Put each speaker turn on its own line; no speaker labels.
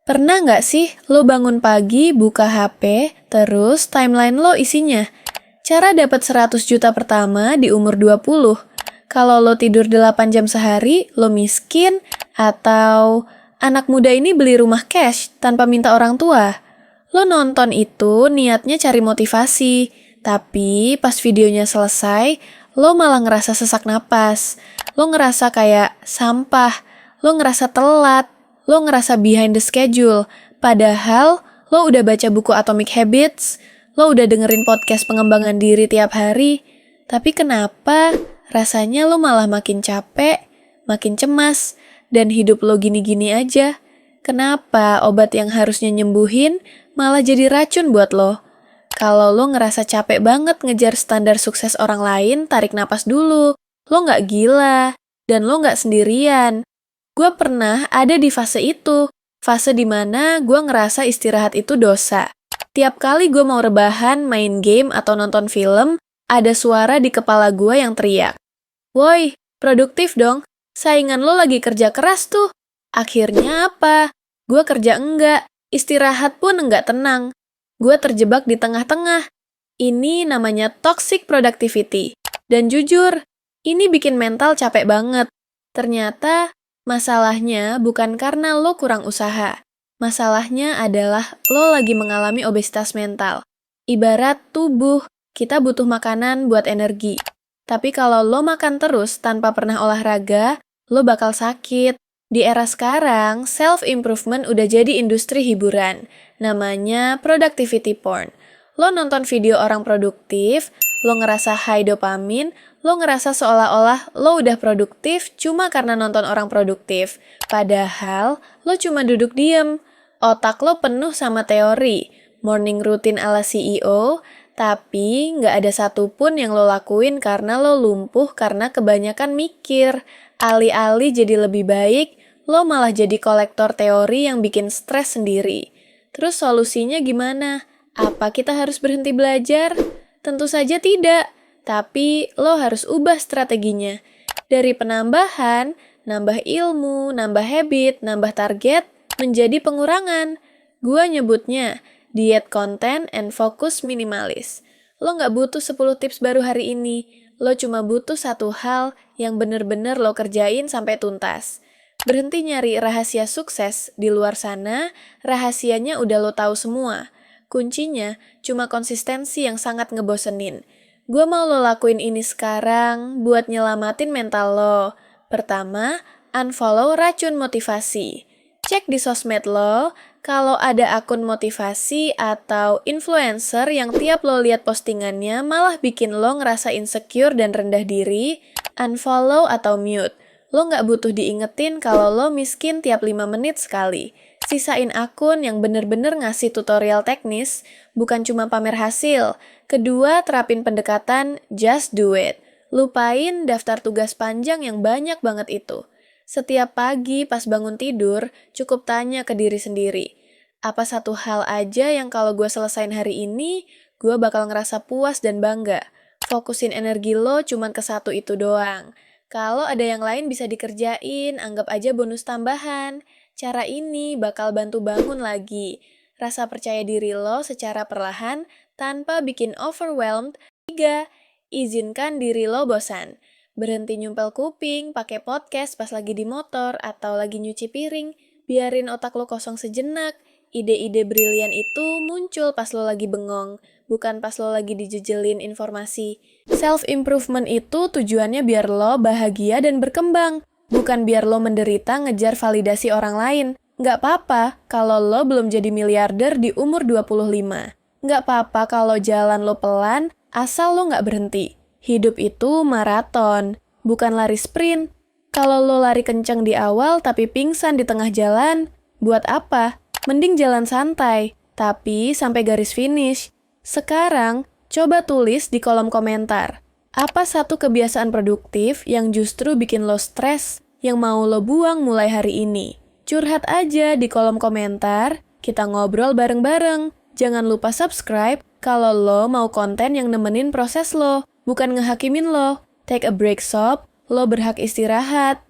Pernah nggak sih lo bangun pagi, buka HP, terus timeline lo isinya? Cara dapat 100 juta pertama di umur 20. Kalau lo tidur 8 jam sehari, lo miskin, atau anak muda ini beli rumah cash tanpa minta orang tua. Lo nonton itu niatnya cari motivasi, tapi pas videonya selesai, lo malah ngerasa sesak napas. Lo ngerasa kayak sampah, lo ngerasa telat, lo ngerasa behind the schedule, padahal lo udah baca buku Atomic Habits, lo udah dengerin podcast pengembangan diri tiap hari, tapi kenapa rasanya lo malah makin capek, makin cemas, dan hidup lo gini-gini aja? Kenapa obat yang harusnya nyembuhin malah jadi racun buat lo? Kalau lo ngerasa capek banget ngejar standar sukses orang lain, tarik napas dulu. Lo nggak gila, dan lo nggak sendirian. Gue pernah ada di fase itu, fase dimana gue ngerasa istirahat itu dosa. Tiap kali gue mau rebahan, main game, atau nonton film, ada suara di kepala gue yang teriak. Woi, produktif dong, saingan lo lagi kerja keras tuh. Akhirnya apa? Gue kerja enggak, istirahat pun enggak tenang. Gue terjebak di tengah-tengah. Ini namanya toxic productivity. Dan jujur, ini bikin mental capek banget. Ternyata, masalahnya bukan karena lo kurang usaha. Masalahnya adalah lo lagi mengalami obesitas mental. Ibarat tubuh, kita butuh makanan buat energi. Tapi kalau lo makan terus tanpa pernah olahraga, lo bakal sakit. Di era sekarang, self-improvement udah jadi industri hiburan. Namanya productivity porn. Lo nonton video orang produktif, lo ngerasa high dopamin, lo ngerasa seolah-olah lo udah produktif cuma karena nonton orang produktif. Padahal, lo cuma duduk diem. Otak lo penuh sama teori, morning routine ala CEO, tapi nggak ada satupun yang lo lakuin karena lo lumpuh karena kebanyakan mikir. Alih-alih jadi lebih baik, lo malah jadi kolektor teori yang bikin stres sendiri. Terus solusinya gimana? Apa kita harus berhenti belajar? Tentu saja tidak. Tapi lo harus ubah strateginya. Dari penambahan, nambah ilmu, nambah habit, nambah target, menjadi pengurangan. Gua nyebutnya diet konten and fokus minimalis. Lo nggak butuh 10 tips baru hari ini. Lo cuma butuh satu hal yang bener-bener lo kerjain sampai tuntas. Berhenti nyari rahasia sukses di luar sana, rahasianya udah lo tahu semua. Kuncinya cuma konsistensi yang sangat ngebosenin. Gue mau lo lakuin ini sekarang buat nyelamatin mental lo. Pertama, unfollow racun motivasi. Cek di sosmed lo, kalau ada akun motivasi atau influencer yang tiap lo lihat postingannya malah bikin lo ngerasa insecure dan rendah diri, unfollow atau mute. Lo nggak butuh diingetin kalau lo miskin tiap 5 menit sekali. Sisain akun yang bener-bener ngasih tutorial teknis, bukan cuma pamer hasil. Kedua, terapin pendekatan just do it. Lupain daftar tugas panjang yang banyak banget itu. Setiap pagi pas bangun tidur, cukup tanya ke diri sendiri. Apa satu hal aja yang kalau gue selesain hari ini, gue bakal ngerasa puas dan bangga. Fokusin energi lo cuman ke satu itu doang. Kalau ada yang lain bisa dikerjain, anggap aja bonus tambahan. Cara ini bakal bantu bangun lagi rasa percaya diri lo secara perlahan tanpa bikin overwhelmed. 3. Izinkan diri lo bosan. Berhenti nyumpel kuping, pakai podcast pas lagi di motor atau lagi nyuci piring. Biarin otak lo kosong sejenak. Ide-ide brilian itu muncul pas lo lagi bengong, bukan pas lo lagi dijejelin informasi. Self-improvement itu tujuannya biar lo bahagia dan berkembang. Bukan biar lo menderita ngejar validasi orang lain. Nggak apa-apa kalau lo belum jadi miliarder di umur 25. Nggak apa-apa kalau jalan lo pelan, asal lo nggak berhenti. Hidup itu maraton, bukan lari sprint. Kalau lo lari kenceng di awal tapi pingsan di tengah jalan, buat apa? Mending jalan santai, tapi sampai garis finish. Sekarang, coba tulis di kolom komentar. Apa satu kebiasaan produktif yang justru bikin lo stres, yang mau lo buang mulai hari ini? Curhat aja di kolom komentar, kita ngobrol bareng-bareng. Jangan lupa subscribe kalau lo mau konten yang nemenin proses lo, bukan ngehakimin lo. Take a break sob, lo berhak istirahat.